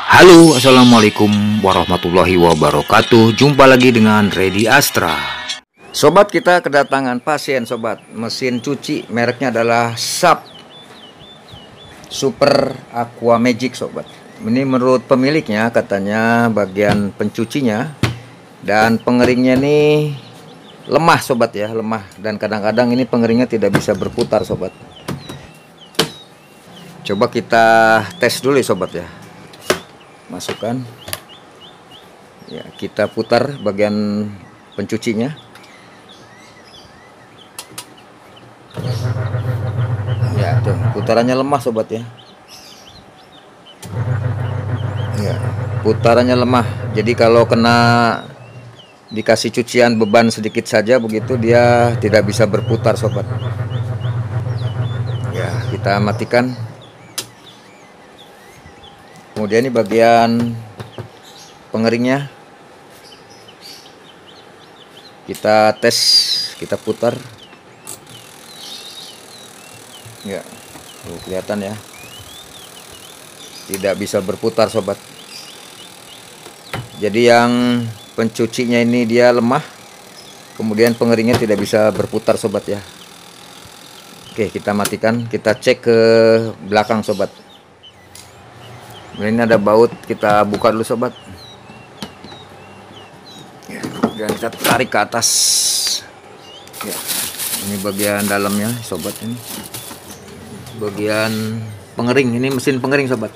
Halo, assalamualaikum warahmatullahi wabarakatuh. Jumpa lagi dengan Redi Astra. Sobat, kita kedatangan pasien sobat. Mesin cuci mereknya adalah SAP Super Aqua Magic sobat. Ini menurut pemiliknya katanya bagian pencucinya dan pengeringnya ini lemah sobat ya, lemah, dan kadang-kadang ini pengeringnya tidak bisa berputar sobat. Coba kita tes dulu ya sobat ya. Masukkan ya, kita putar bagian pencucinya ya, tuh putarannya lemah sobat ya. Ya, putarannya lemah, jadi kalau kena dikasih cucian beban sedikit saja begitu dia tidak bisa berputar sobat ya. Kita matikan. Kemudian ini bagian pengeringnya kita tes, kita putar ya, tuh, kelihatan ya, tidak bisa berputar sobat. Jadi yang pencucinya ini dia lemah, kemudian pengeringnya tidak bisa berputar sobat ya. Oke, kita matikan, kita cek ke belakang sobat. Ini ada baut, kita buka dulu sobat ya, dan kita tarik ke atas ya. Ini bagian dalamnya sobat, ini bagian pengering, ini mesin pengering sobat.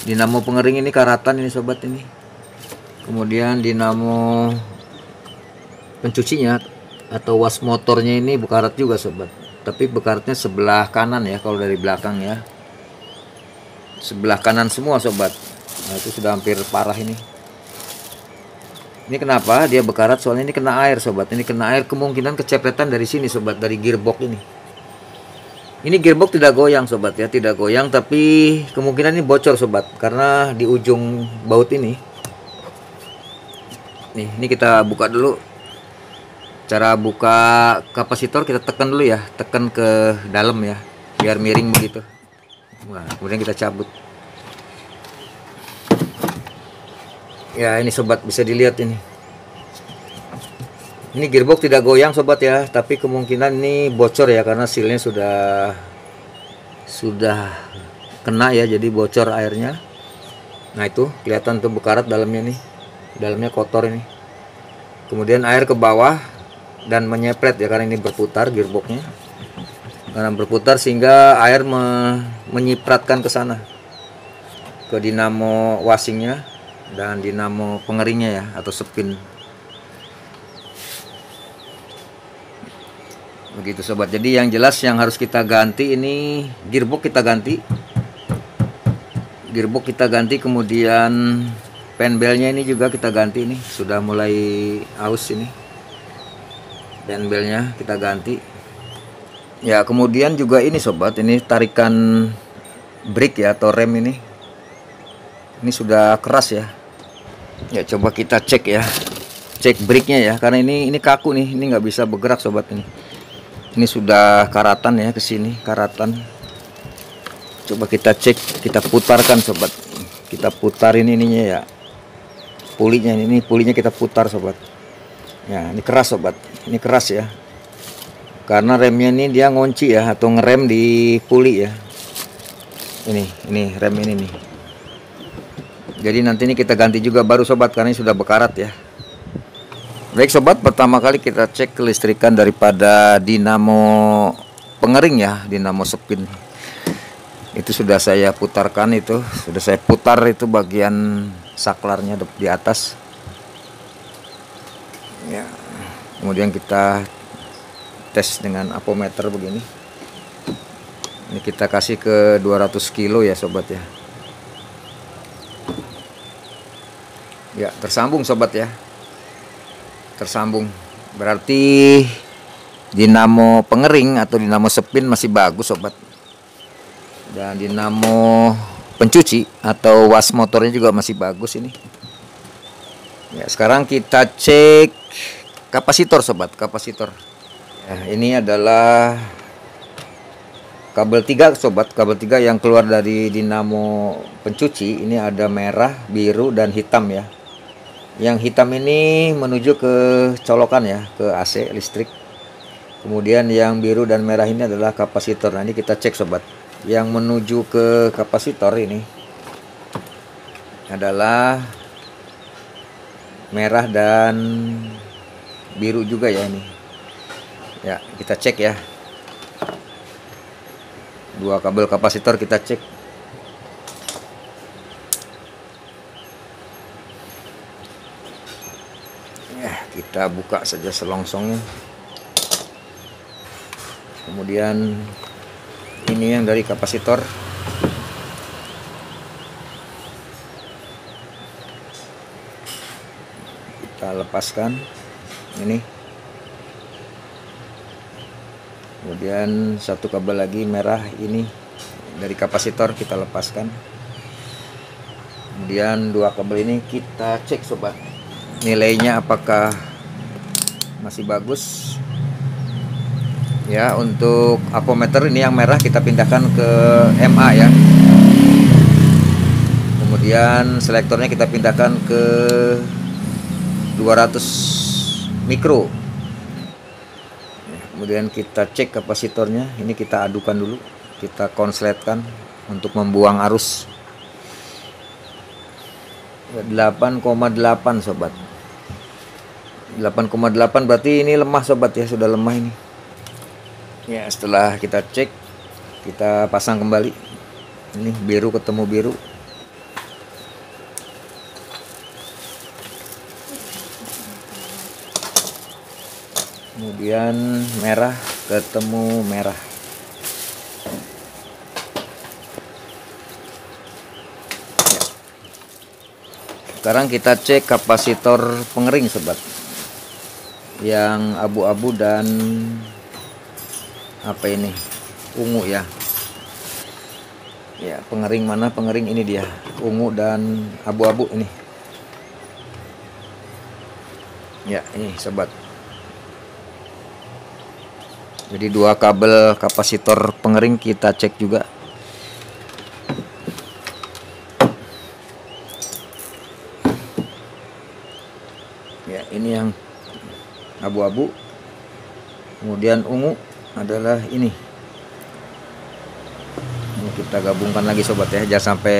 Dinamo pengering ini karatan ini sobat ini. Kemudian dinamo pencucinya atau was motornya ini bekarat juga sobat, tapi bekaratnya sebelah kanan ya, kalau dari belakang ya sebelah kanan semua sobat. Nah, itu sudah hampir parah ini. Ini kenapa dia bekarat? Soalnya ini kena air sobat. Ini kena air, kemungkinan kecepretan dari sini sobat, dari gearbox ini. Ini gearbox tidak goyang sobat ya, tidak goyang, tapi kemungkinan ini bocor sobat karena di ujung baut ini. Nih, ini kita buka dulu. Cara buka kapasitor kita tekan dulu ya, tekan ke dalam ya, biar miring begitu. Nah, kemudian kita cabut ya. Ini sobat bisa dilihat ini gearbox tidak goyang sobat ya, tapi kemungkinan ini bocor ya karena sealnya sudah kena ya, jadi bocor airnya. Nah, itu kelihatan tuh bekarat dalamnya nih, dalamnya kotor ini. Kemudian air ke bawah dan menyepret ya, karena ini berputar gearboxnya, karena berputar sehingga air menyipratkan ke sana, ke dinamo washingnya dan dinamo pengeringnya ya, atau spin. Begitu sobat. Jadi yang jelas yang harus kita ganti ini gearbox, kita ganti gearbox, kita ganti. Kemudian pen belnya ini juga kita ganti, ini sudah mulai aus ini, pen belnya kita ganti. Ya, kemudian juga ini sobat, ini tarikan brake ya atau rem ini sudah keras ya. Ya, coba kita cek ya, cek brake-nya ya, karena ini kaku nih, ini nggak bisa bergerak sobat ini. Ini sudah karatan ya, ke sini karatan. Coba kita cek, kita putarkan sobat. Kita putarin ininya ya, pulinya ini pulinya kita putar sobat. Ya, ini keras sobat, ini keras ya. Karena remnya ini dia ngunci ya, atau ngerem di puli ya. Ini rem ini nih. Jadi nanti ini kita ganti juga baru sobat, karena ini sudah bekarat ya. Baik sobat, pertama kali kita cek kelistrikan daripada dinamo pengering ya, dinamo spin. Itu sudah saya putarkan, itu sudah saya putar, itu bagian saklarnya di atas. Ya. Kemudian kita tes dengan apometer begini. Ini kita kasih ke 200 kilo ya sobat ya. Ya, tersambung sobat ya, tersambung. Berarti dinamo pengering atau dinamo spin masih bagus sobat, dan dinamo pencuci atau was motornya juga masih bagus ini ya. Sekarang kita cek kapasitor sobat, kapasitor. Nah, ini adalah kabel 3 sobat, kabel 3 yang keluar dari dinamo pencuci ini ada merah, biru, dan hitam ya. Yang hitam ini menuju ke colokan ya, ke AC listrik. Kemudian yang biru dan merah ini adalah kapasitor. Nah, ini kita cek sobat. Yang menuju ke kapasitor ini adalah merah dan biru juga ya ini. Ya, kita cek ya. Dua kabel kapasitor kita cek. Ya, kita buka saja selongsongnya. Kemudian ini yang dari kapasitor. Kita lepaskan ini. Kemudian satu kabel lagi merah ini dari kapasitor kita lepaskan. Kemudian dua kabel ini kita cek sobat, nilainya apakah masih bagus ya. Untuk apometer ini yang merah kita pindahkan ke MA ya. Kemudian selektornya kita pindahkan ke 200 mikro. Kemudian kita cek kapasitornya, ini kita adukan dulu, kita konsletkan untuk membuang arus. 8,8 sobat, 8,8 berarti ini lemah sobat ya, sudah lemah ini ya. Setelah kita cek, kita pasang kembali. Ini biru ketemu biru. Kemudian merah ketemu merah. Ya. Sekarang kita cek kapasitor pengering sobat, yang abu-abu dan apa ini, ungu ya. Ya, pengering mana? Pengering ini dia, ungu dan abu-abu ini. Ya, ini sobat. Jadi dua kabel kapasitor pengering kita cek juga. Ya, ini yang abu-abu. Kemudian ungu adalah ini. Ini kita gabungkan lagi sobat ya, jangan sampai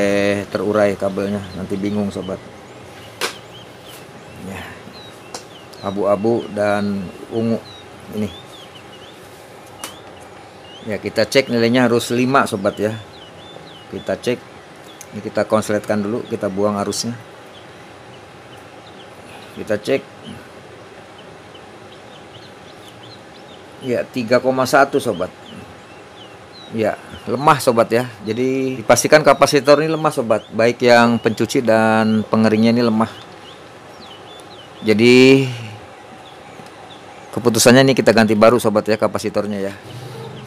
terurai kabelnya, nanti bingung sobat. Ya. Abu-abu dan ungu ini. Ya, kita cek nilainya harus 5 sobat ya. Kita cek. Ini kita konsletkan dulu, kita buang arusnya. Kita cek. Ya, 3,1 sobat. Ya, lemah sobat ya. Jadi dipastikan kapasitor ini lemah sobat, baik yang pencuci dan pengeringnya ini lemah. Jadi keputusannya ini kita ganti baru sobat ya, kapasitornya ya.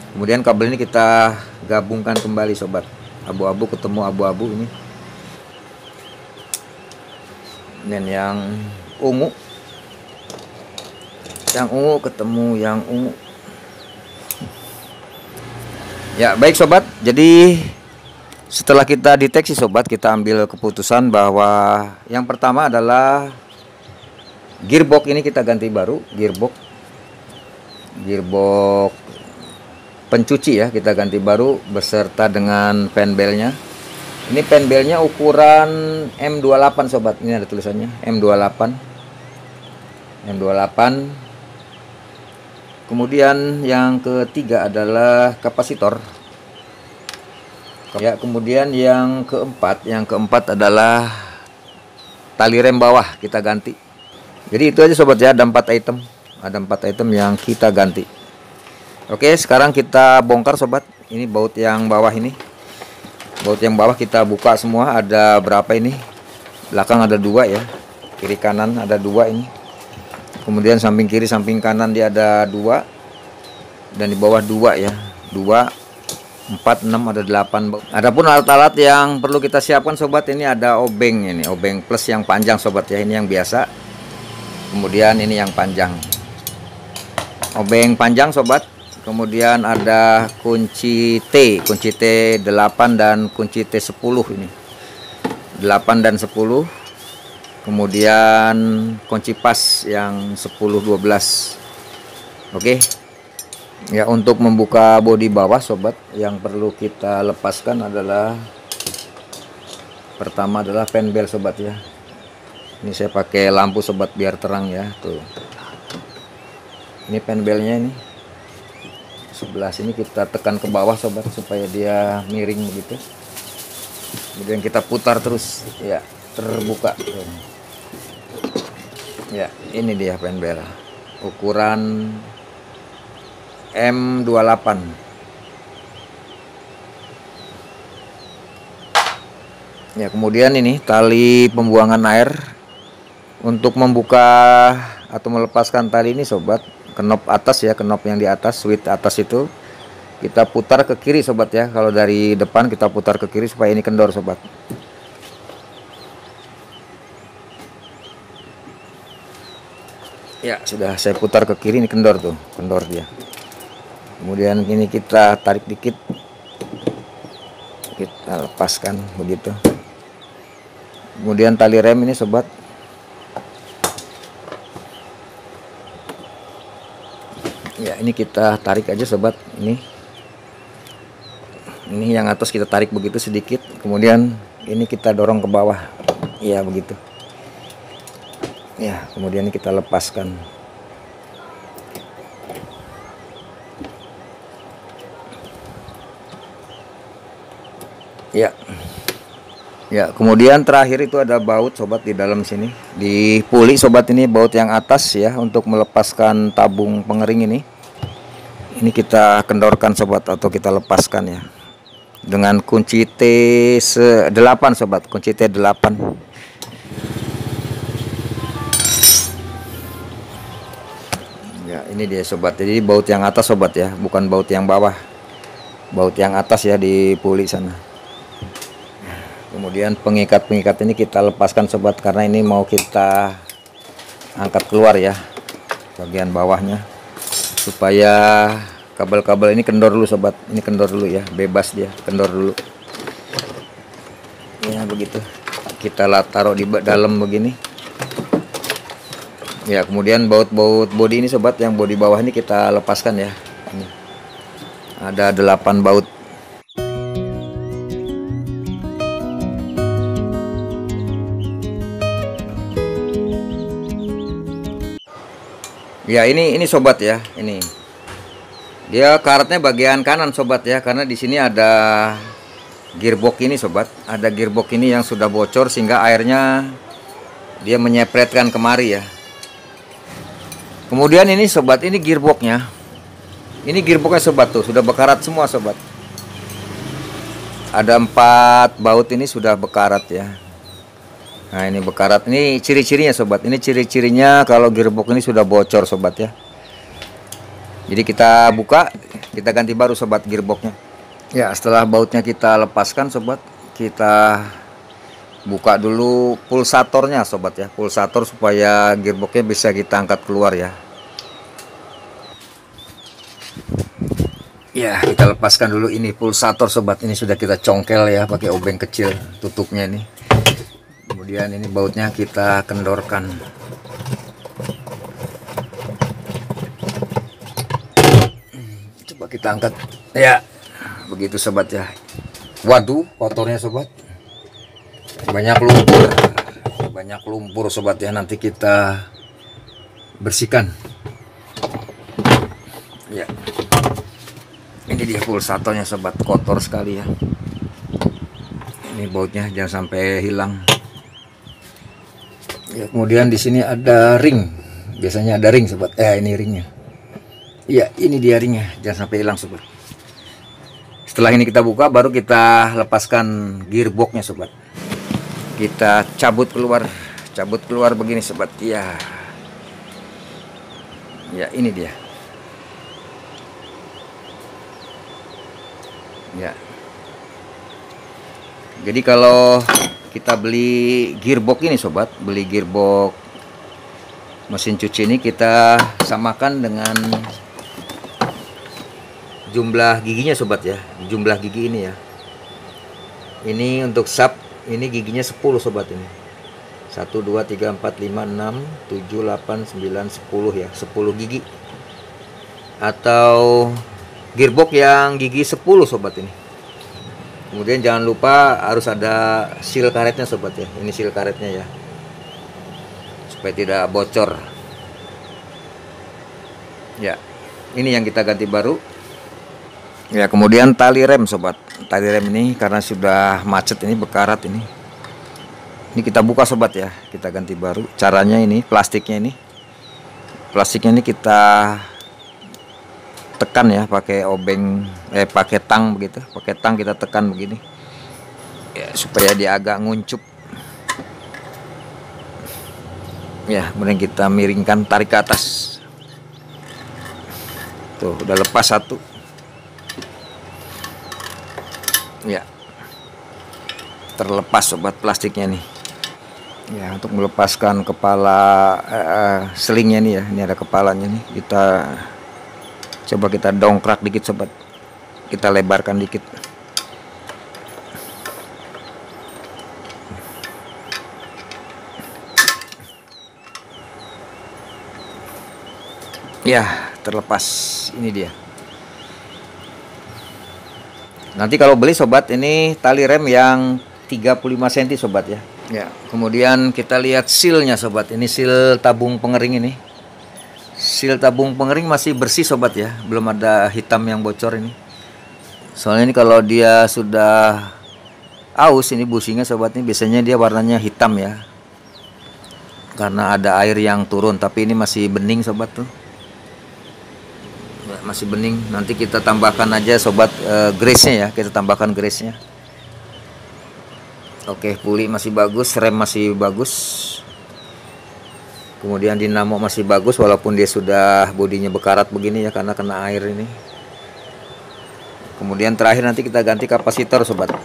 Kemudian kabel ini kita gabungkan kembali sobat. Abu-abu ketemu abu-abu ini. Dan yang ungu. Yang ungu ketemu yang ungu. Ya, baik sobat. Jadi setelah kita deteksi sobat, kita ambil keputusan bahwa yang pertama adalah gearbox ini kita ganti baru, gearbox pencuci ya, kita ganti baru beserta dengan fan belnya. Ini fan belnya ukuran M28 sobat, ini ada tulisannya M28. Kemudian yang ketiga adalah kapasitor ya. Kemudian yang keempat adalah tali rem bawah kita ganti. Jadi itu aja sobat ya, ada 4 item yang kita ganti. Oke, sekarang kita bongkar sobat. Ini baut yang bawah ini. Baut yang bawah kita buka semua. Ada berapa ini? Belakang ada 2 ya. Kiri kanan ada 2 ini. Kemudian samping kiri samping kanan dia ada 2. Dan di bawah 2 ya. 2, 4, 6 ada 8 baut. Adapun alat-alat yang perlu kita siapkan sobat, ini ada obeng ini. Obeng plus yang panjang sobat ya. Ini yang biasa. Kemudian ini yang panjang. Obeng panjang sobat. Kemudian ada kunci T8 dan kunci T10 ini. 8 dan 10. Kemudian kunci pas yang 10 12. Oke. Ya, untuk membuka bodi bawah sobat, yang perlu kita lepaskan adalah pertama adalah pen bel sobat ya. Ini saya pakai lampu sobat biar terang ya, tuh. Ini pen belnya ini. Sebelah sini kita tekan ke bawah sobat supaya dia miring begitu. Kemudian kita putar terus ya, terbuka. Ya, ini dia pen bel. Ukuran M28. Ya, kemudian ini tali pembuangan air. Untuk membuka atau melepaskan tali ini sobat, knop atas ya, knop yang di atas, switch atas itu kita putar ke kiri sobat ya. Kalau dari depan kita putar ke kiri supaya ini kendor sobat. Ya, sudah saya putar ke kiri, ini kendor tuh, kendor dia. Kemudian ini kita tarik dikit, kita lepaskan begitu. Kemudian tali rem ini sobat, ya ini kita tarik aja sobat. Ini yang atas kita tarik begitu sedikit, kemudian ini kita dorong ke bawah ya begitu ya. Kemudian kita lepaskan ya. Ya, kemudian terakhir itu ada baut sobat di dalam sini, di puli sobat. Ini baut yang atas ya, untuk melepaskan tabung pengering ini. Ini kita kendorkan sobat, atau kita lepaskan ya, dengan kunci T8 sobat, kunci T8. Ya, ini dia sobat. Jadi baut yang atas sobat ya, bukan baut yang bawah. Baut yang atas ya di puli sana. Kemudian pengikat-pengikat ini kita lepaskan sobat, karena ini mau kita angkat keluar ya bagian bawahnya, supaya kabel-kabel ini kendor dulu sobat. Ini kendor dulu ya, bebas dia, kendor dulu ya begitu. Kita taruh di dalam begini ya. Kemudian baut-baut bodi ini sobat, yang bodi bawah ini kita lepaskan ya. Ini ada 8 baut. Ya, ini sobat ya. Ini dia karetnya bagian kanan sobat ya, karena di sini ada gearbox ini sobat. Ada gearbox ini yang sudah bocor sehingga airnya dia menyepretkan kemari ya. Kemudian ini sobat, ini gearboxnya. Ini gearboxnya sobat, tuh sudah bekarat semua sobat. Ada 4 baut ini sudah bekarat ya. Nah, ini bekarat. Ini ciri-cirinya sobat. Ini ciri-cirinya kalau gearbox ini sudah bocor sobat ya. Jadi kita buka, kita ganti baru sobat gearboxnya. Ya, setelah bautnya kita lepaskan sobat, kita buka dulu pulsatornya sobat ya. Pulsator supaya gearboxnya bisa kita angkat keluar ya. Ya, kita lepaskan dulu ini pulsator sobat. Ini sudah kita congkel ya pakai obeng kecil tutupnya ini. Kemudian ini bautnya kita kendorkan. Coba kita angkat ya, begitu sobat ya. Waduh, kotornya sobat, banyak lumpur sobat ya. Nanti kita bersihkan ya. Ini dia pulsatornya sobat, kotor sekali ya. Ini bautnya jangan sampai hilang ya. Kemudian di sini ada ring, biasanya ada ring sobat. Ini ringnya. Iya, ini dia ringnya, jangan sampai hilang sobat. Setelah ini kita buka, baru kita lepaskan gearboxnya sobat. Kita cabut keluar begini sobat. Ya, ya ini dia. Ya. Jadi kalau kita beli gearbox ini sobat, beli gearbox mesin cuci ini, kita samakan dengan jumlah giginya sobat ya, jumlah gigi ini ya. Ini untuk sub ini giginya 10 sobat ini. 1 2 3 4 5 6 7 8 9 10 ya, 10 gigi. Atau gearbox yang gigi 10 sobat ini. Kemudian jangan lupa harus ada seal karetnya sobat ya. Ini seal karetnya ya, supaya tidak bocor. Ya, ini yang kita ganti baru. Ya, kemudian tali rem sobat. Tali rem ini karena sudah macet ini, bekarat ini. Ini kita buka sobat ya, kita ganti baru. Caranya ini plastiknya ini. Plastiknya ini kita tekan ya pakai obeng, pakai tang begitu. Pakai tang kita tekan begini. Ya, supaya dia agak nguncup. Ya, kemudian kita miringkan, tarik ke atas. Tuh, udah lepas satu. Ya, terlepas sobat plastiknya nih. Ya, untuk melepaskan kepala selingnya nih ya, ini ada kepalanya nih. Kita coba kita dongkrak dikit sobat, kita lebarkan dikit. Ya, terlepas. Ini dia. Nanti kalau beli sobat, ini tali rem yang 35 cm sobat ya. Ya, kemudian kita lihat sealnya sobat. Ini seal tabung pengering ini. Seal tabung pengering masih bersih sobat ya, belum ada hitam yang bocor ini. Soalnya ini kalau dia sudah aus ini businya sobat, ini biasanya dia warnanya hitam ya, karena ada air yang turun. Tapi ini masih bening sobat tuh. Masih bening. Nanti kita tambahkan aja sobat grease-nya ya, kita tambahkan grease-nya. Oke, puli masih bagus, rem masih bagus, kemudian dinamo masih bagus walaupun dia sudah bodinya bekarat begini ya, karena kena air ini. Kemudian terakhir nanti kita ganti kapasitor sobat.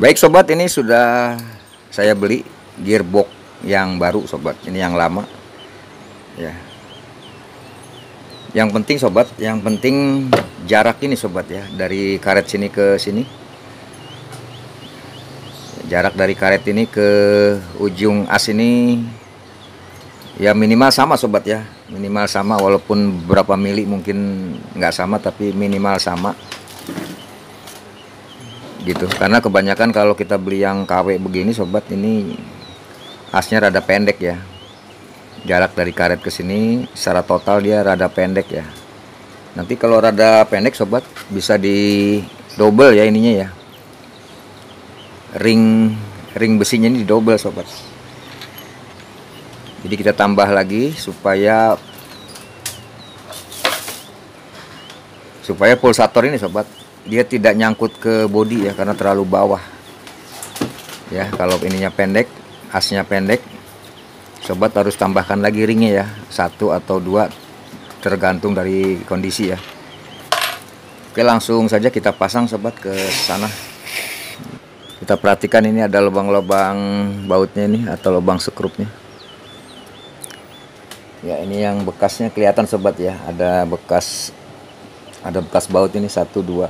Baik sobat, ini sudah saya beli gearbox yang baru sobat, ini yang lama ya. Yang penting sobat, yang penting jarak ini sobat ya, dari karet sini ke sini. Jarak dari karet ini ke ujung as ini ya minimal sama sobat ya, minimal sama, walaupun berapa mili mungkin nggak sama, tapi minimal sama gitu. Karena kebanyakan kalau kita beli yang KW begini sobat, ini asnya rada pendek ya. Jarak dari karet ke sini secara total dia rada pendek ya. Nanti kalau rada pendek sobat, bisa di double ya ininya ya. Ring besinya ini di double sobat. Jadi kita tambah lagi supaya pulsator ini sobat, dia tidak nyangkut ke bodi ya, karena terlalu bawah ya. Kalau ininya pendek, asnya pendek, sobat harus tambahkan lagi ringnya ya, 1 atau 2 tergantung dari kondisi ya. Oke, langsung saja kita pasang sobat ke sana. Kita perhatikan ini ada lubang-lubang bautnya ini, atau lubang sekrupnya ya. Ini yang bekasnya kelihatan sobat ya, ada bekas baut ini 1 2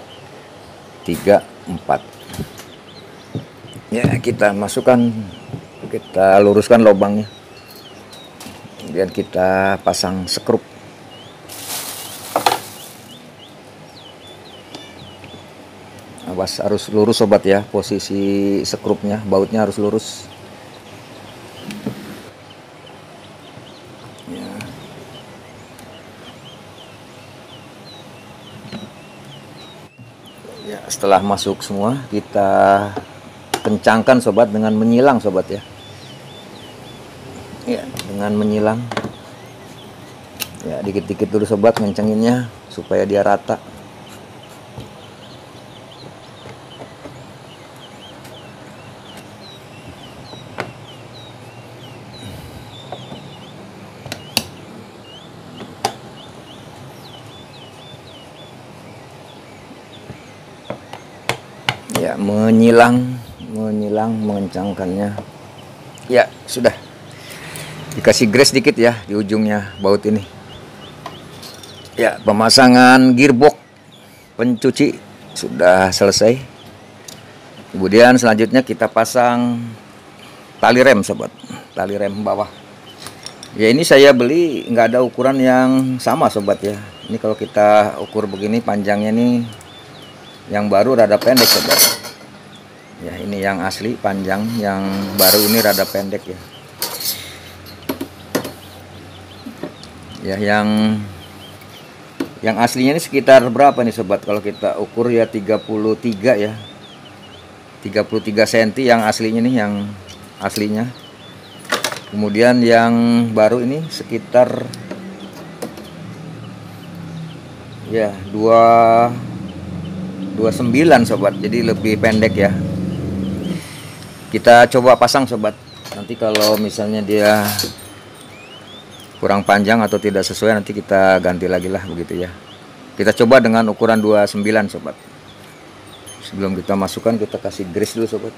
3 4 ya. Kita masukkan, kita luruskan lubangnya, kemudian kita pasang sekrup. Awas, harus lurus sobat ya, posisi sekrupnya, bautnya harus lurus ya. Ya, setelah masuk semua kita kencangkan sobat dengan menyilang sobat ya. Ya, dengan menyilang ya, dikit-dikit dulu sobat ngencenginnya supaya dia rata. Ya, menyilang mengencangkannya. Ya, sudah. Dikasih grease dikit ya di ujungnya baut ini. Ya, pemasangan gearbox pencuci sudah selesai. Kemudian selanjutnya kita pasang tali rem sobat, tali rem bawah. Ya ini saya beli nggak ada ukuran yang sama sobat ya. Ini kalau kita ukur begini panjangnya nih, yang baru rada pendek sobat. Ya ini yang asli panjang, yang baru ini rada pendek ya. Ya yang aslinya ini sekitar berapa nih sobat? Kalau kita ukur ya 33 ya. 33 cm yang aslinya nih, yang aslinya. Kemudian yang baru ini sekitar ya 29 sobat. Jadi lebih pendek ya. Kita coba pasang sobat. Nanti kalau misalnya dia kurang panjang atau tidak sesuai, nanti kita ganti lagi lah begitu ya. Kita coba dengan ukuran 29 sobat. Sebelum kita masukkan, kita kasih grease dulu sobat.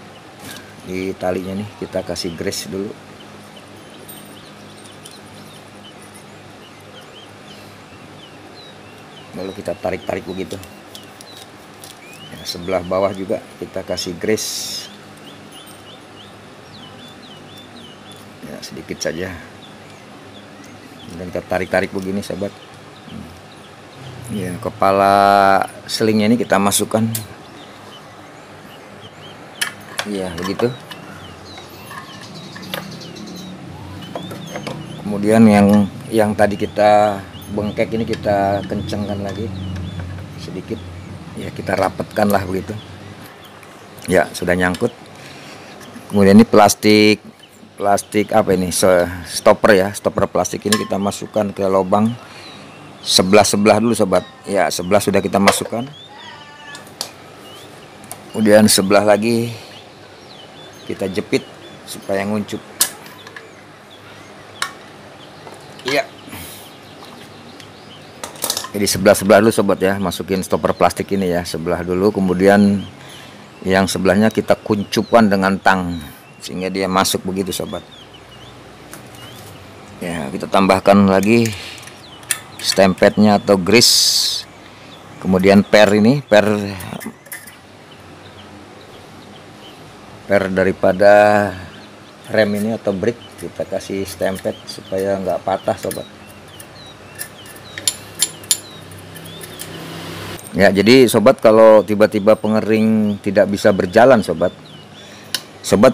Di talinya nih kita kasih grease dulu. Lalu kita tarik-tarik begitu ya, sebelah bawah juga kita kasih grease ya, sedikit saja. Dan kita tarik-tarik begini sobat. Ya, kepala selingnya ini kita masukkan. Ya, begitu. Kemudian yang tadi kita bengkek ini kita kencangkan lagi sedikit. Ya, kita rapatkan lah begitu. Ya, sudah nyangkut. Kemudian ini plastik apa ini, stopper ya, stopper plastik ini kita masukkan ke lubang sebelah dulu sobat. Ya, sebelah sudah kita masukkan. Kemudian sebelah lagi kita jepit supaya nguncup. Iya. Jadi sebelah dulu sobat ya, masukin stopper plastik ini ya, sebelah dulu. Kemudian yang sebelahnya kita kuncupan dengan tang sehingga dia masuk begitu sobat. Ya, kita tambahkan lagi stempadnya atau grease. Kemudian per daripada rem ini atau brake kita kasih stempad supaya nggak patah sobat. Ya, jadi sobat kalau tiba-tiba pengering tidak bisa berjalan sobat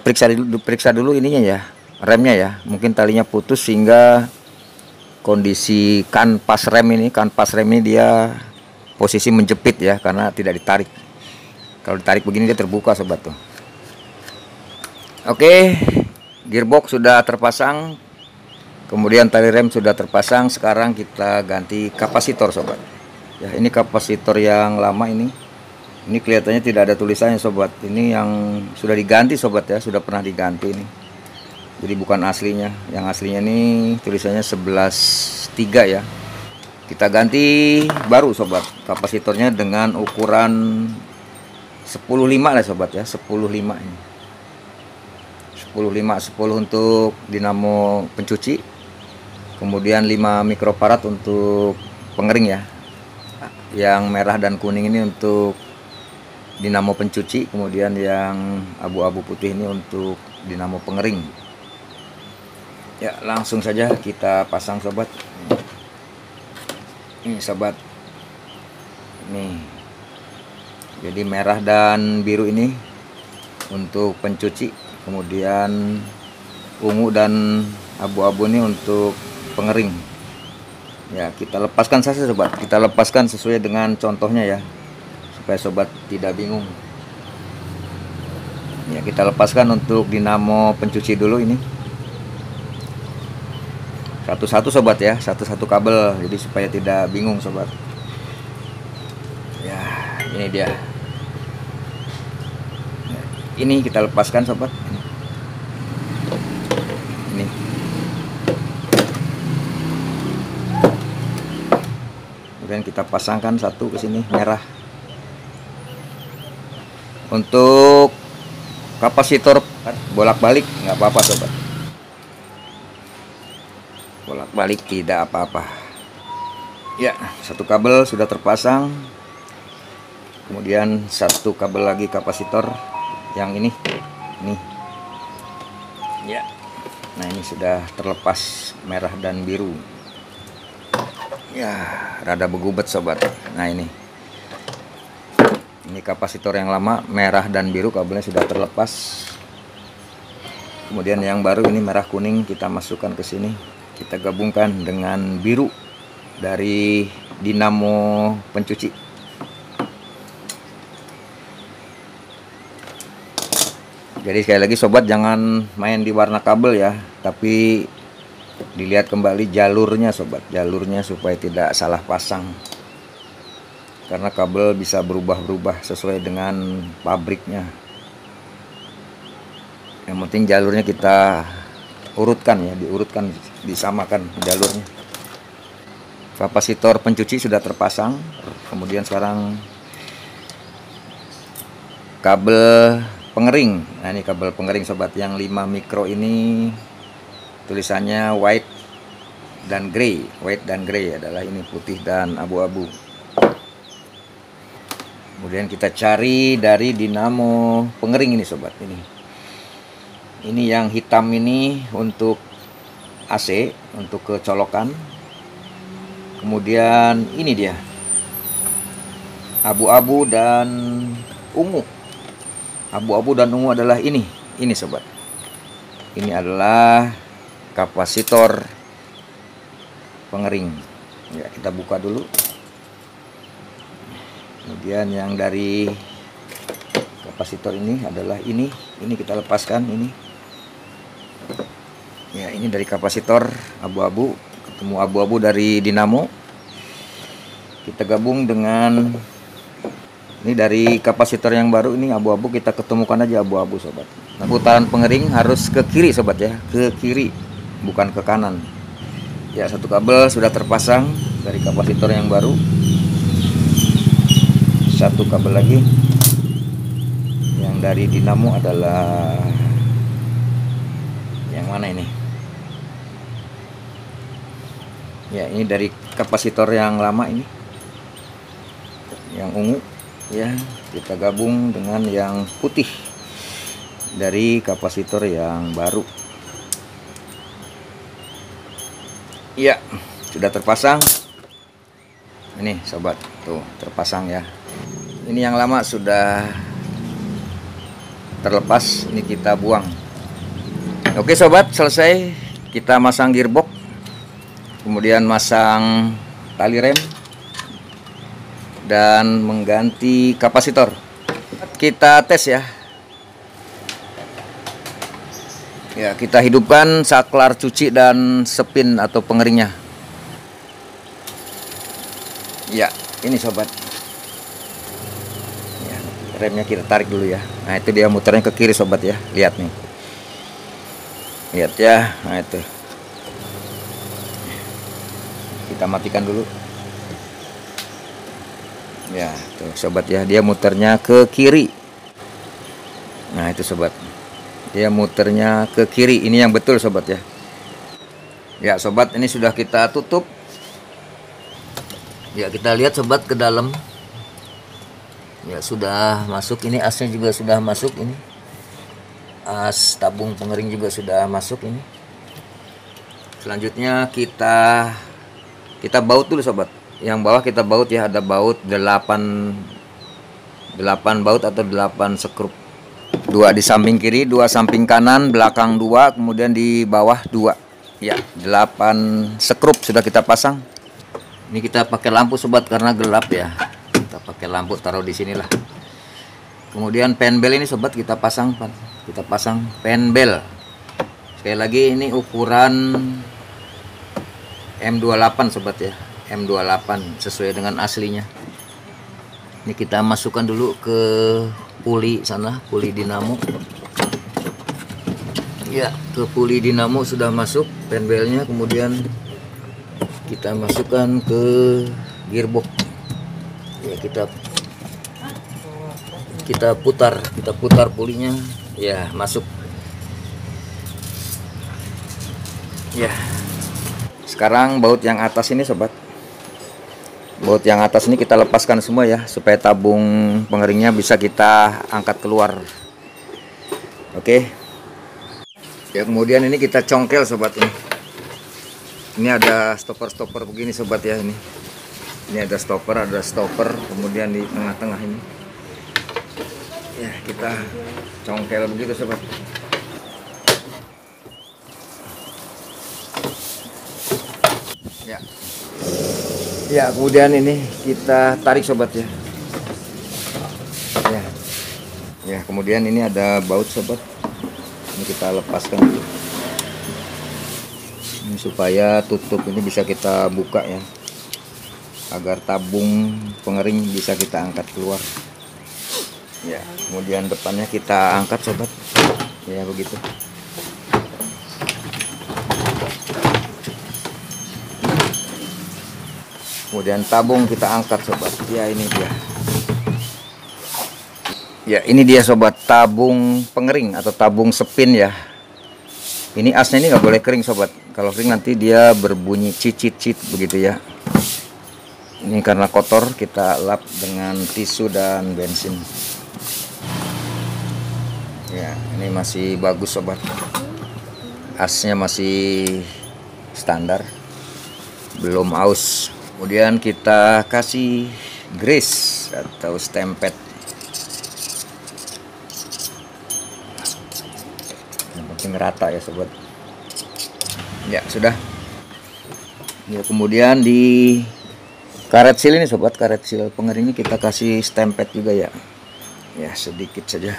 periksa dulu ininya ya, remnya ya. Mungkin talinya putus sehingga kondisi kanpas rem ini dia posisi menjepit ya, karena tidak ditarik. Kalau ditarik begini dia terbuka sobat tuh. Oke, gearbox sudah terpasang, kemudian tali rem sudah terpasang. Sekarang kita ganti kapasitor sobat. Ya, ini kapasitor yang lama ini. Ini kelihatannya tidak ada tulisannya sobat. Ini yang sudah diganti sobat ya, sudah pernah diganti ini. Jadi bukan aslinya. Yang aslinya ini tulisannya 11.3 ya. Kita ganti baru sobat. Kapasitornya dengan ukuran 10.5 lah sobat ya, 10.5 ini. 10 untuk dinamo pencuci. Kemudian 5 mikrofarad untuk pengering ya. Yang merah dan kuning ini untuk dinamo pencuci, kemudian yang abu-abu putih ini untuk dinamo pengering. Ya, langsung saja kita pasang sobat. Ini sobat, nih jadi merah dan biru ini untuk pencuci, kemudian ungu dan abu-abu ini untuk pengering. Ya, kita lepaskan saja sobat, kita lepaskan sesuai dengan contohnya ya, supaya sobat tidak bingung. Ya, kita lepaskan untuk dinamo pencuci dulu ini. Satu-satu sobat ya, satu-satu kabel, jadi supaya tidak bingung sobat. Ya, ini dia. Ini kita lepaskan sobat. Ini. Kemudian kita pasangkan satu ke sini merah. Untuk kapasitor bolak-balik nggak apa-apa sobat. Bolak-balik tidak apa-apa. Ya, satu kabel sudah terpasang. Kemudian satu kabel lagi kapasitor yang ini. Ya. Nah, ini sudah terlepas merah dan biru. Ya, rada begubet sobat. Nah, ini kapasitor yang lama merah dan biru, kabelnya sudah terlepas. Kemudian yang baru ini merah kuning, kita masukkan ke sini. Kita gabungkan dengan biru dari dinamo pencuci. Jadi sekali lagi sobat, jangan main di warna kabel ya, tapi dilihat kembali jalurnya sobat, jalurnya supaya tidak salah pasang. Karena kabel bisa berubah-ubah sesuai dengan pabriknya. Yang penting jalurnya kita urutkan ya, diurutkan, disamakan jalurnya. Kapasitor pencuci sudah terpasang. Kemudian sekarang kabel pengering. Nah, ini kabel pengering sobat, yang 5 mikro ini tulisannya white dan grey. White dan grey adalah ini putih dan abu-abu. Kemudian kita cari dari dinamo pengering ini sobat. Ini yang hitam ini untuk AC, untuk kecolokan. Kemudian ini dia abu-abu dan ungu. Abu-abu dan ungu adalah ini sobat. Ini adalah kapasitor pengering. Ya, kita buka dulu. Kemudian yang dari kapasitor ini adalah ini kita lepaskan ini. Ya, ini dari kapasitor abu-abu, ketemu abu-abu dari dinamo. Kita gabung dengan ini dari kapasitor yang baru, ini abu-abu, kita ketemukan aja abu-abu sobat. Nah, putaran pengering harus ke kiri sobat ya, ke kiri bukan ke kanan. Ya, satu kabel sudah terpasang dari kapasitor yang baru. Satu kabel lagi yang dari dinamo adalah yang mana ini? Ya, ini dari kapasitor yang lama ini, yang ungu ya, kita gabung dengan yang putih dari kapasitor yang baru. Ya, sudah terpasang. Ini sobat, tuh terpasang ya. Ini yang lama sudah terlepas, ini kita buang. Oke sobat, selesai. Kita masang gearbox, kemudian masang tali rem dan mengganti kapasitor. Kita tes ya. Ya, kita hidupkan saklar cuci dan spin atau pengeringnya. Ya, ini sobat. Ya, remnya kita tarik dulu ya. Nah, itu dia muternya ke kiri sobat ya. Lihat nih. Lihat ya. Nah, itu. Kita matikan dulu. Ya, tuh sobat ya, dia muternya ke kiri. Nah, itu sobat. Dia muternya ke kiri. Ini yang betul sobat ya. Ya, sobat, ini sudah kita tutup. Ya, kita lihat sobat ke dalam. Ya, sudah masuk, ini asnya juga sudah masuk ini. As tabung pengering juga sudah masuk ini. Selanjutnya kita baut dulu sobat. Yang bawah kita baut ya, ada baut 8 baut atau 8 skrup. 2 di samping kiri, 2 samping kanan, belakang 2, kemudian di bawah 2. Ya, 8 skrup sudah kita pasang. Ini kita pakai lampu sobat karena gelap ya. Kita pakai lampu, taruh di sinilah. Kemudian penbel ini sobat kita pasang penbel. Sekali lagi ini ukuran M28 sobat ya. M28 sesuai dengan aslinya. Ini kita masukkan dulu ke puli sana, puli dinamo. Ya, ke puli dinamo sudah masuk penbelnya. Kemudian kita masukkan ke gearbox. Ya, kita putar pulinya. Ya, masuk. Ya. Sekarang baut yang atas ini sobat. Baut yang atas ini kita lepaskan semua ya, supaya tabung pengeringnya bisa kita angkat keluar. Oke. Ya, kemudian ini kita congkel sobat ini. Ini ada stopper begini sobat ya ini. Ini ada stopper, kemudian di tengah-tengah ini. Ya, kita congkel begitu sobat. Ya. Ya, kemudian ini kita tarik sobat ya. Ya. Ya, kemudian ini ada baut sobat. Ini kita lepaskan dulu. Ini supaya tutup ini bisa kita buka ya. Agar tabung pengering bisa kita angkat keluar. Ya, kemudian depannya kita angkat sobat. Ya, begitu. Kemudian tabung kita angkat sobat. Ya, ini dia. Ya, ini dia sobat, tabung pengering atau tabung spin ya. Ini asnya ini nggak boleh kering sobat. Kalau kering nanti dia berbunyi cicit-cicit begitu ya. Ini karena kotor, kita lap dengan tisu dan bensin. Ya, ini masih bagus sobat. Asnya masih standar, belum aus. Kemudian kita kasih grease atau stempet. Yang penting rata ya sobat. Ya, sudah. Ya, kemudian di karet seal ini sobat, karet seal pengering ini kita kasih stempet juga ya. Ya, sedikit saja.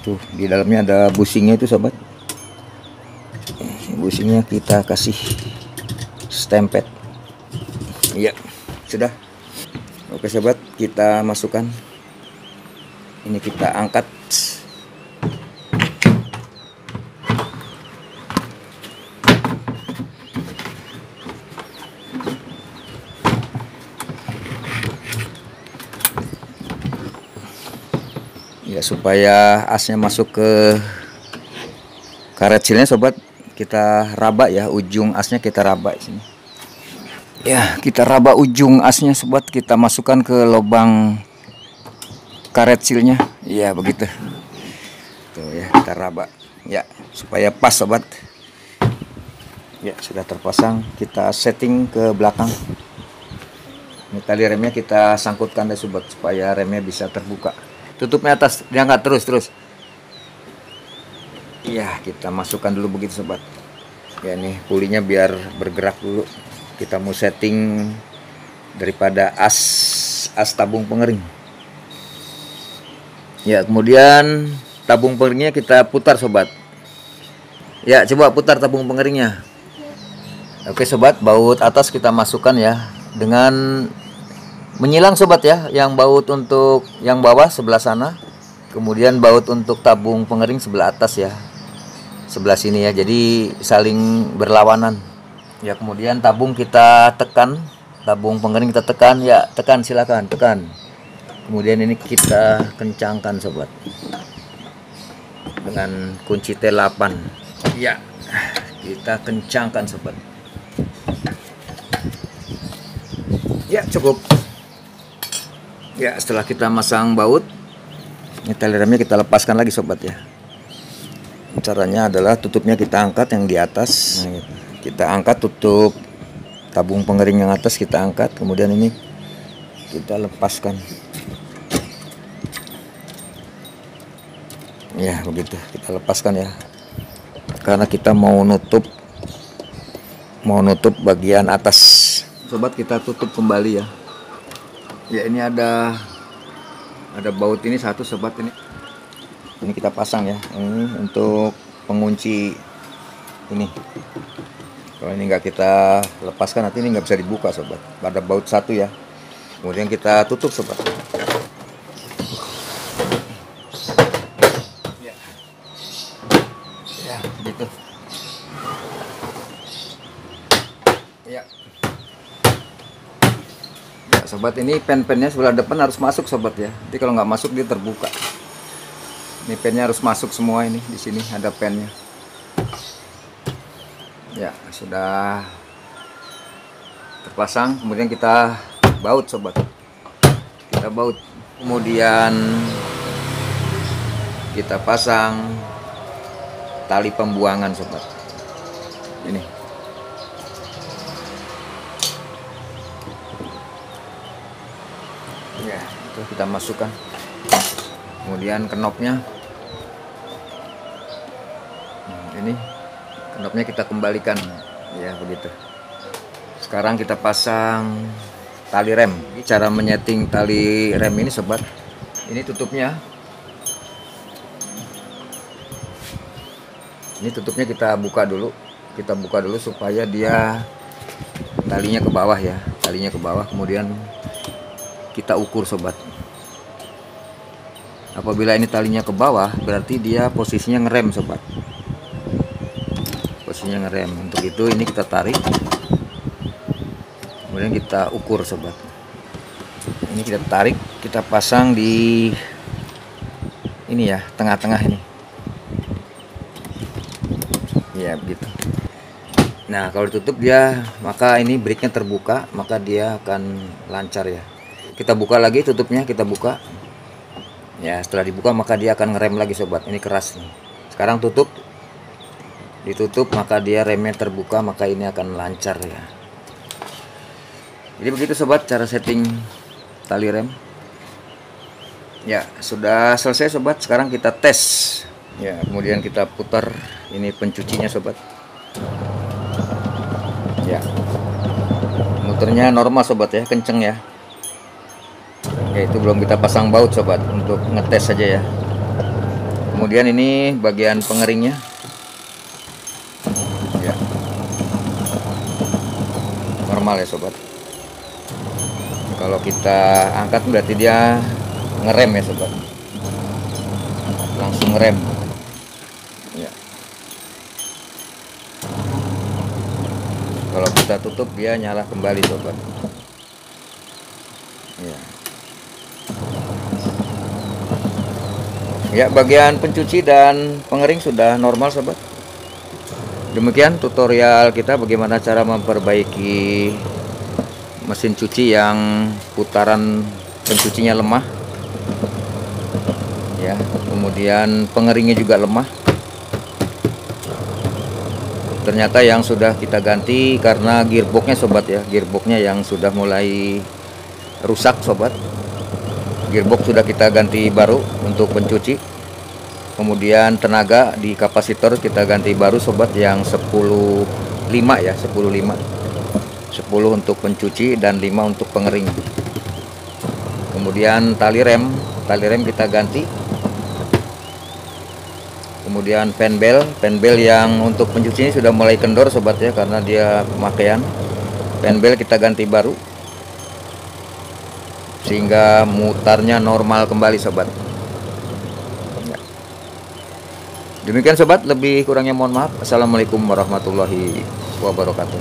Tuh, di dalamnya ada bushingnya itu sobat. Bushingnya kita kasih stempet. Iya, sudah. Oke sobat, kita masukkan. Ini kita angkat. Ya, supaya asnya masuk ke karet sealnya sobat, kita raba ya, ujung asnya kita raba sini. Ya, kita raba ujung asnya sobat, kita masukkan ke lubang karet sealnya. Ya, begitu. Tuh ya, kita raba. Ya, supaya pas sobat. Ya, sudah terpasang. Kita setting ke belakang. Ini tali remnya kita sangkutkan deh sobat, supaya remnya bisa terbuka. Tutupnya atas, diangkat terus. Ya, kita masukkan dulu begitu sobat. Ya, nih pulinya biar bergerak dulu. Kita mau setting daripada as tabung pengering. Ya, kemudian tabung pengeringnya kita putar sobat. Ya, coba putar tabung pengeringnya. Oke sobat, baut atas kita masukkan ya, dengan menyilang sobat ya, yang baut untuk yang bawah sebelah sana, kemudian baut untuk tabung pengering sebelah atas ya, sebelah sini ya, jadi saling berlawanan. Ya, kemudian tabung kita tekan, tabung pengering kita tekan ya, tekan, silakan tekan. Kemudian ini kita kencangkan sobat dengan kunci T8. Ya, kita kencangkan sobat. Ya, cukup. Ya, setelah kita masang baut, ini tali remnya kita lepaskan lagi sobat ya. Caranya adalah tutupnya kita angkat yang di atas. Nah, gitu. Kita angkat tutup tabung pengering yang atas, kita angkat, kemudian ini kita lepaskan. Ya, begitu, kita lepaskan ya. Karena kita mau nutup bagian atas. Sobat, kita tutup kembali ya. Ya, ini ada baut ini satu sobat ini. Ini kita pasang ya. Ini untuk pengunci ini. Kalau ini nggak kita lepaskan nanti ini nggak bisa dibuka sobat. Ada baut satu ya. Kemudian kita tutup sobat. Ya, gitu. Ya. Ya sobat, ini pen-pennya sebelah depan harus masuk sobat ya. Nanti kalau nggak masuk dia terbuka. Ini pennya harus masuk semua ini. Di sini ada pennya. Ya, sudah terpasang, kemudian kita baut sobat, kita baut, kemudian kita pasang tali pembuangan sobat. Ini ya, itu kita masukkan, kemudian knopnya ini, knopnya kita kembalikan ya, begitu. Sekarang kita pasang tali rem. Cara menyeting tali rem ini sobat, ini tutupnya, ini tutupnya kita buka dulu, supaya dia talinya ke bawah ya, talinya ke bawah. Kemudian kita ukur sobat. Apabila ini talinya ke bawah, berarti dia posisinya ngerem sobat, posisinya ngerem. Untuk itu ini kita tarik, kemudian kita ukur sobat. Ini kita tarik, kita pasang di ini ya, tengah-tengah ini ya, begitu. Nah kalau ditutup dia, maka ini briknya terbuka, maka dia akan lancar ya. Kita buka lagi tutupnya, kita buka ya. Setelah dibuka maka dia akan ngerem lagi sobat. Ini keras nih. Sekarang tutup, ditutup, maka dia remnya terbuka, maka ini akan lancar ya. Jadi begitu sobat cara setting tali rem. Ya sudah selesai sobat. Sekarang kita tes ya, kemudian kita putar ini pencucinya sobat ya. Muternya normal sobat ya, kenceng ya. Ya itu belum kita pasang baut sobat, untuk ngetes saja ya. Kemudian ini bagian pengeringnya ya, normal ya sobat. Kalau kita angkat berarti dia ngerem ya sobat, langsung ngerem ya. Kalau kita tutup dia nyala kembali sobat ya. Ya bagian pencuci dan pengering sudah normal sobat. Demikian tutorial kita bagaimana cara memperbaiki mesin cuci yang putaran pencucinya lemah ya, kemudian pengeringnya juga lemah. Ternyata yang sudah kita ganti karena gearboxnya sobat ya, gearboxnya yang sudah mulai rusak sobat. Gearbox sudah kita ganti baru untuk pencuci. Kemudian tenaga di kapasitor kita ganti baru sobat, yang 10.5 ya, 10.5. 10 untuk pencuci dan 5 untuk pengering. Kemudian tali rem kita ganti. Kemudian fan bel yang untuk pencuci ini sudah mulai kendor sobat ya, karena dia pemakaian. Fan bel kita ganti baru sehingga mutarnya normal kembali sobat ya. Demikian sobat, lebih kurangnya mohon maaf. Assalamualaikum warahmatullahi wabarakatuh.